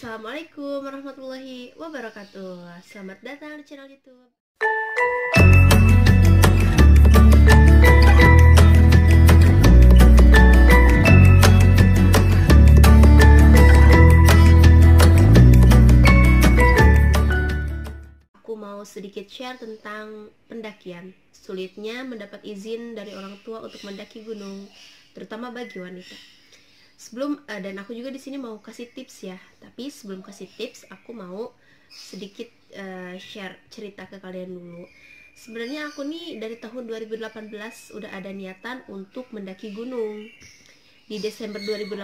Assalamualaikum warahmatullahi wabarakatuh. Selamat datang di channel YouTube. Aku mau sedikit share tentang pendakian. Sulitnya mendapat izin dari orang tua untuk mendaki gunung, terutama bagi wanita. Dan aku juga di sini mau kasih tips ya. Tapi sebelum kasih tips, aku mau sedikit share cerita ke kalian dulu. Sebenarnya aku nih dari tahun 2018 udah ada niatan untuk mendaki gunung. Di Desember 2018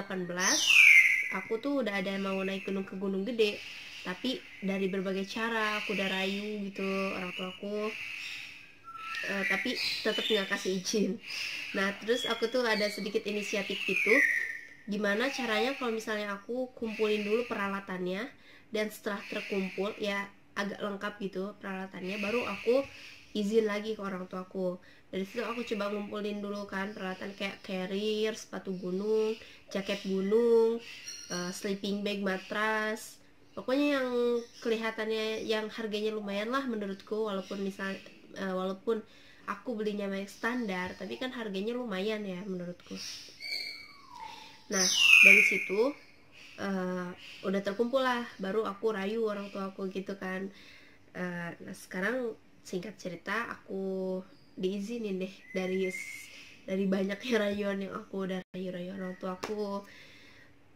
aku tuh udah ada mau naik gunung ke Gunung Gede. Tapi dari berbagai cara aku udah rayu gitu orang tua aku, tapi tetap nggak kasih izin. Nah terus aku tuh ada sedikit inisiatif gitu, gimana caranya kalau misalnya aku kumpulin dulu peralatannya, dan setelah terkumpul ya agak lengkap gitu peralatannya, baru aku izin lagi ke orang tuaku. Dari situ aku coba ngumpulin dulu kan peralatan kayak carrier, sepatu gunung, jaket gunung, sleeping bag, matras, pokoknya yang kelihatannya yang harganya lumayan lah menurutku, walaupun aku belinya merek standar, tapi kan harganya lumayan ya menurutku. Nah dari situ udah terkumpul lah, baru aku rayu orang tua aku gitu kan. Nah sekarang singkat cerita aku diizinin deh dari banyaknya rayuan yang aku udah rayu orang tua aku.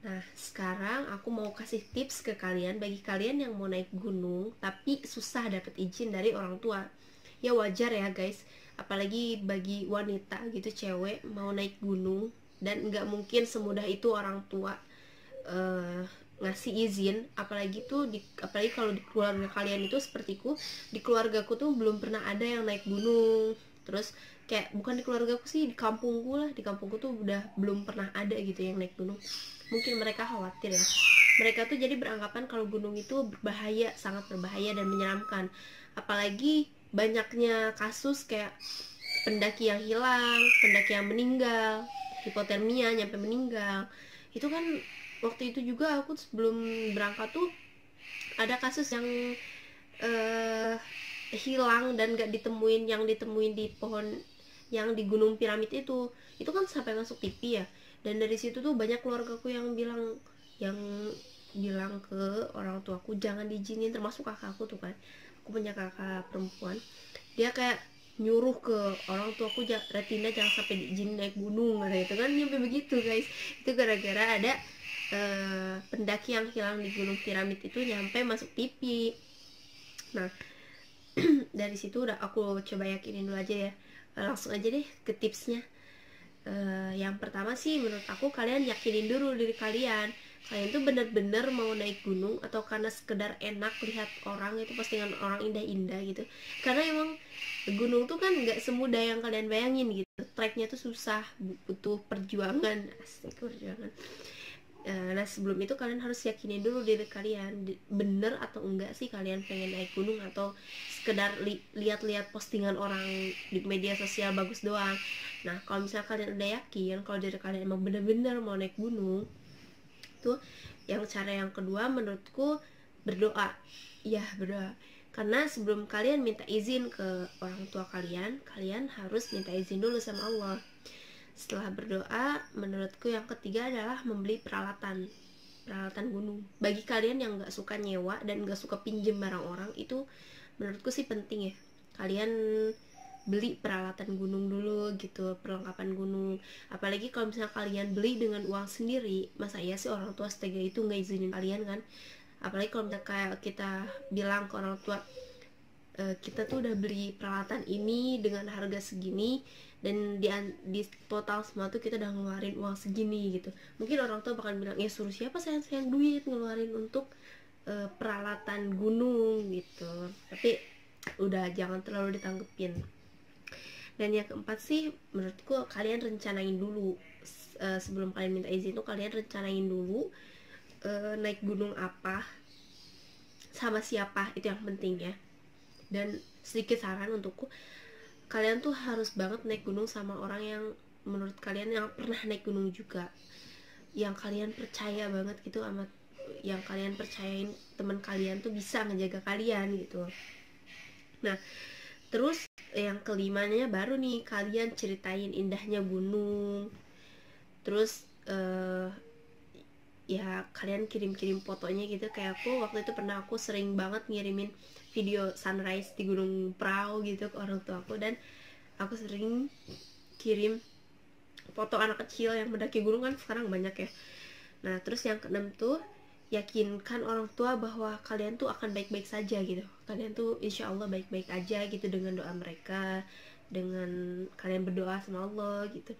Nah sekarang aku mau kasih tips ke kalian, bagi kalian yang mau naik gunung tapi susah dapet izin dari orang tua. Ya wajar ya guys, apalagi bagi wanita gitu, cewek mau naik gunung, dan nggak mungkin semudah itu orang tua ngasih izin. Apalagi kalau di keluarga kalian itu sepertiku, di keluargaku tuh belum pernah ada yang naik gunung. Terus kayak bukan di keluargaku sih, di kampungku tuh udah belum pernah ada gitu yang naik gunung. Mungkin mereka khawatir ya, mereka tuh jadi beranggapan kalau gunung itu berbahaya, sangat berbahaya dan menyeramkan. Apalagi banyaknya kasus kayak pendaki yang hilang, pendaki yang meninggal, hipotermia nyampe meninggal. Itu kan waktu itu juga aku sebelum berangkat tuh ada kasus yang hilang dan gak ditemuin, yang ditemuin di pohon yang di Gunung Piramid itu kan sampai masuk TV ya. Dan dari situ tuh banyak keluargaku yang bilang ke orang tuaku jangan diizinin, termasuk kakakku tuh kan, aku punya kakak perempuan, dia kayak nyuruh ke orang tuaku, Retina jangan sampai diizinin naik gunung, nah itu kan nyampe begitu guys. Itu gara-gara ada pendaki yang hilang di Gunung Piramid itu nyampe masuk TV. Nah dari situ udah aku coba yakinin dulu aja ya. Langsung aja deh ke tipsnya. Yang pertama sih menurut aku, kalian yakinin dulu diri kalian tuh bener-bener mau naik gunung atau karena sekedar enak lihat orang itu postingan orang indah-indah gitu. Karena emang gunung tuh kan nggak semudah yang kalian bayangin gitu, treknya tuh susah, butuh perjuangan, asik perjuangan. Nah sebelum itu kalian harus yakinin dulu diri kalian, bener atau enggak sih kalian pengen naik gunung, atau sekedar lihat-lihat postingan orang di media sosial bagus doang. Nah kalau misalnya kalian udah yakin kalau diri kalian emang bener-bener mau naik gunung tuh, cara yang kedua menurutku berdoa. Ya berdoa, karena sebelum kalian minta izin ke orang tua kalian harus minta izin dulu sama Allah. Setelah berdoa, menurutku yang ketiga adalah membeli peralatan gunung. Bagi kalian yang gak suka nyewa dan gak suka pinjem barang orang, itu menurutku sih penting ya, kalian beli peralatan gunung dulu gitu, perlengkapan gunung. Apalagi kalau misalnya kalian beli dengan uang sendiri, masa iya sih orang tua setega itu gak izinin kalian kan. Apalagi kalau misalnya kayak kita bilang ke orang tua, kita tuh udah beli peralatan ini dengan harga segini, dan di total semua tuh kita udah ngeluarin uang segini gitu. Mungkin orang tua bakal bilang, ya suruh siapa sayang duit ngeluarin untuk peralatan gunung gitu. Tapi udah jangan terlalu ditanggepin. Dan yang keempat sih menurutku, kalian rencanain dulu sebelum kalian minta izin tuh, kalian rencanain dulu naik gunung apa, sama siapa, itu yang penting ya. Dan sedikit saran untukku, kalian tuh harus banget naik gunung sama orang yang menurut kalian yang pernah naik gunung juga, yang kalian percaya banget gitu sama yang kalian percayain teman kalian tuh bisa ngejaga kalian gitu. Nah terus yang kelimanya baru nih, kalian ceritain indahnya gunung. Terus ya kalian kirim-kirim fotonya gitu. Kayak aku waktu itu pernah, aku sering banget ngirimin video sunrise di Gunung Prau gitu ke orang tua aku, dan aku sering kirim foto anak kecil yang mendaki gunung, kan sekarang banyak ya. Nah terus yang keenam tuh, yakinkan orang tua bahwa kalian tuh akan baik-baik saja gitu. Kalian tuh insya Allah baik-baik aja gitu dengan doa mereka, dengan kalian berdoa sama Allah gitu.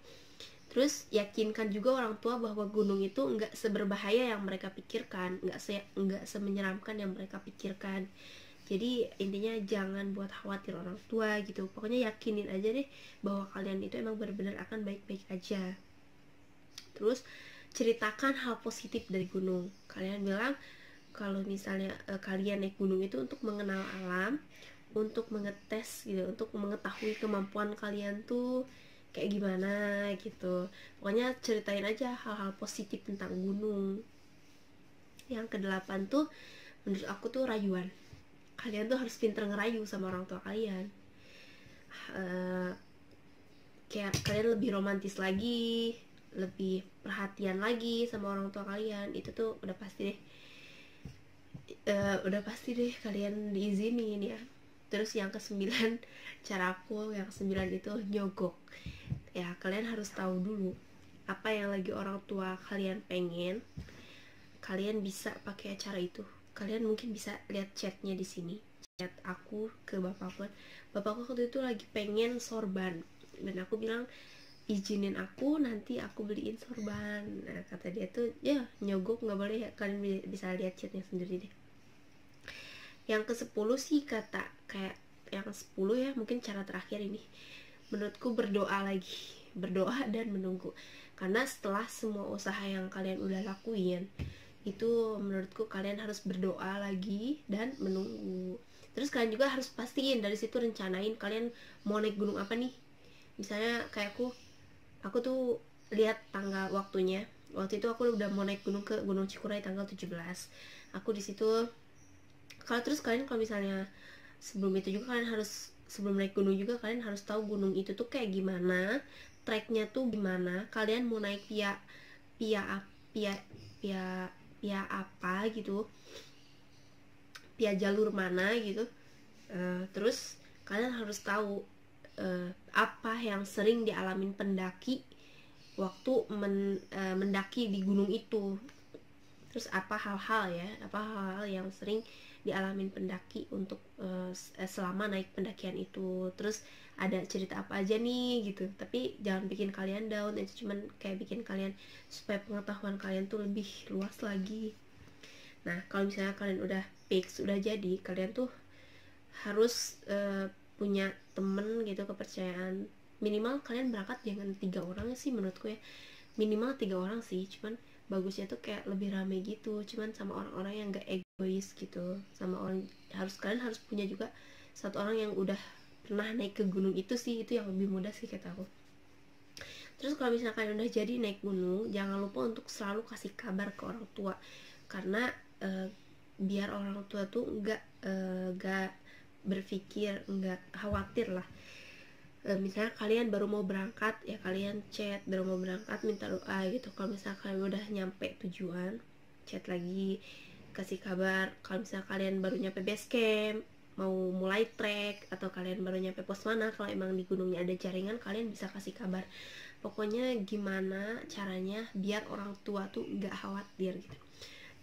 Terus yakinkan juga orang tua bahwa gunung itu nggak seberbahaya yang mereka pikirkan, nggak semenyeramkan yang mereka pikirkan. Jadi intinya jangan buat khawatir orang tua gitu. Pokoknya yakinin aja deh bahwa kalian itu emang benar-benar akan baik-baik aja. Terus ceritakan hal positif dari gunung. Kalian bilang kalau misalnya kalian naik gunung itu untuk mengenal alam, untuk mengetes gitu, untuk mengetahui kemampuan kalian tuh kayak gimana gitu. Pokoknya ceritain aja hal-hal positif tentang gunung. Yang kedelapan tuh menurut aku tuh rayuan. Kalian tuh harus pinter ngerayu sama orang tua kalian. Kayak kalian lebih romantis lagi, lebih perhatian lagi sama orang tua kalian. Itu tuh udah pasti deh kalian diizinin ya. Terus yang kesembilan, cara aku yang kesembilan itu nyogok. Ya kalian harus tahu dulu apa yang lagi orang tua kalian pengen. Kalian bisa pakai acara itu. Kalian mungkin bisa lihat chatnya di sini, chat aku ke bapakku. Bapakku waktu itu lagi pengen sorban, dan aku bilang izinin aku, nanti aku beliin sorban. Nah kata dia tuh ya nyogok nggak boleh ya. Kalian bisa lihat chatnya sendiri deh. Yang ke-10 sih kata kayak yang ke-10 ya, mungkin cara terakhir ini menurutku berdoa lagi, berdoa dan menunggu. Karena setelah semua usaha yang kalian udah lakuin itu, menurutku kalian harus berdoa lagi dan menunggu. Terus kalian juga harus pastiin dari situ, rencanain kalian mau naik gunung apa nih. Misalnya kayak aku tuh lihat tanggal waktunya. Waktu itu aku udah mau naik gunung ke Gunung Cikuray tanggal 17. Aku di situ. Terus kalian kalau misalnya sebelum itu juga kalian harus, sebelum naik gunung juga kalian harus tahu gunung itu tuh kayak gimana, treknya tuh gimana, kalian mau naik via via via via via apa gitu, via jalur mana gitu. Terus kalian harus tahu apa yang sering dialamin pendaki waktu mendaki di gunung itu. Terus apa hal-hal yang sering dialamin pendaki untuk selama naik pendakian itu. Terus ada cerita apa aja nih gitu. Tapi jangan bikin kalian down, itu cuman kayak bikin kalian supaya pengetahuan kalian tuh lebih luas lagi. Nah kalau misalnya kalian udah fix, udah jadi, kalian tuh harus punya temen gitu, kepercayaan. Minimal kalian berangkat jangan 3 orang sih menurutku ya, minimal 3 orang sih. Cuman bagusnya tuh kayak lebih rame gitu, cuman sama orang-orang yang gak egois gitu, sama orang, kalian harus punya juga satu orang yang udah pernah naik ke gunung itu sih, itu yang lebih mudah sih kata aku. Terus kalau misalnya kalian udah jadi naik gunung, jangan lupa untuk selalu kasih kabar ke orang tua, karena biar orang tua tuh nggak berpikir, nggak khawatir lah. Misalnya kalian baru mau berangkat ya, kalian chat baru mau berangkat minta doa gitu. Kalau misalnya kalian udah nyampe tujuan, chat lagi kasih kabar. Kalau misalnya kalian baru nyampe base camp, mau mulai trek, atau kalian baru nyampe pos mana, kalau emang di gunungnya ada jaringan, kalian bisa kasih kabar. Pokoknya gimana caranya biar orang tua tuh nggak khawatir gitu.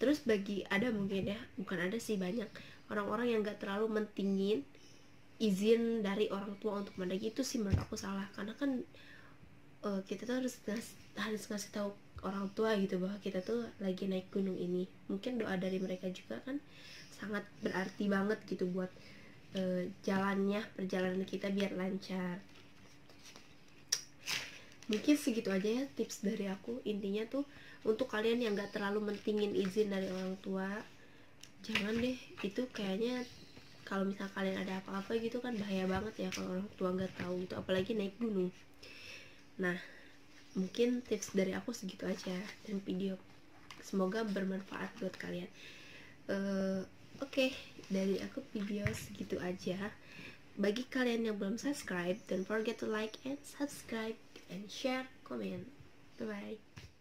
Terus ada mungkin ya, bukan ada sih, banyak orang-orang yang nggak terlalu mentingin izin dari orang tua untuk mendaki. Itu sih menurut aku salah, karena kan kita tuh harus ngasih tahu orang tua gitu bahwa kita tuh lagi naik gunung ini. Mungkin doa dari mereka juga kan sangat berarti banget gitu buat perjalanan kita biar lancar. Mungkin segitu aja ya tips dari aku. Intinya tuh untuk kalian yang gak terlalu mentingin izin dari orang tua, jangan deh. Itu kayaknya kalau misal kalian ada apa-apa gitu kan bahaya banget ya kalau orang tua nggak tahu gitu, apalagi naik gunung. Nah mungkin tips dari aku segitu aja, dan video Semoga bermanfaat buat kalian. Oke, dari aku video segitu aja. Bagi kalian yang belum subscribe, don't forget to like and subscribe and share, comment. Bye bye.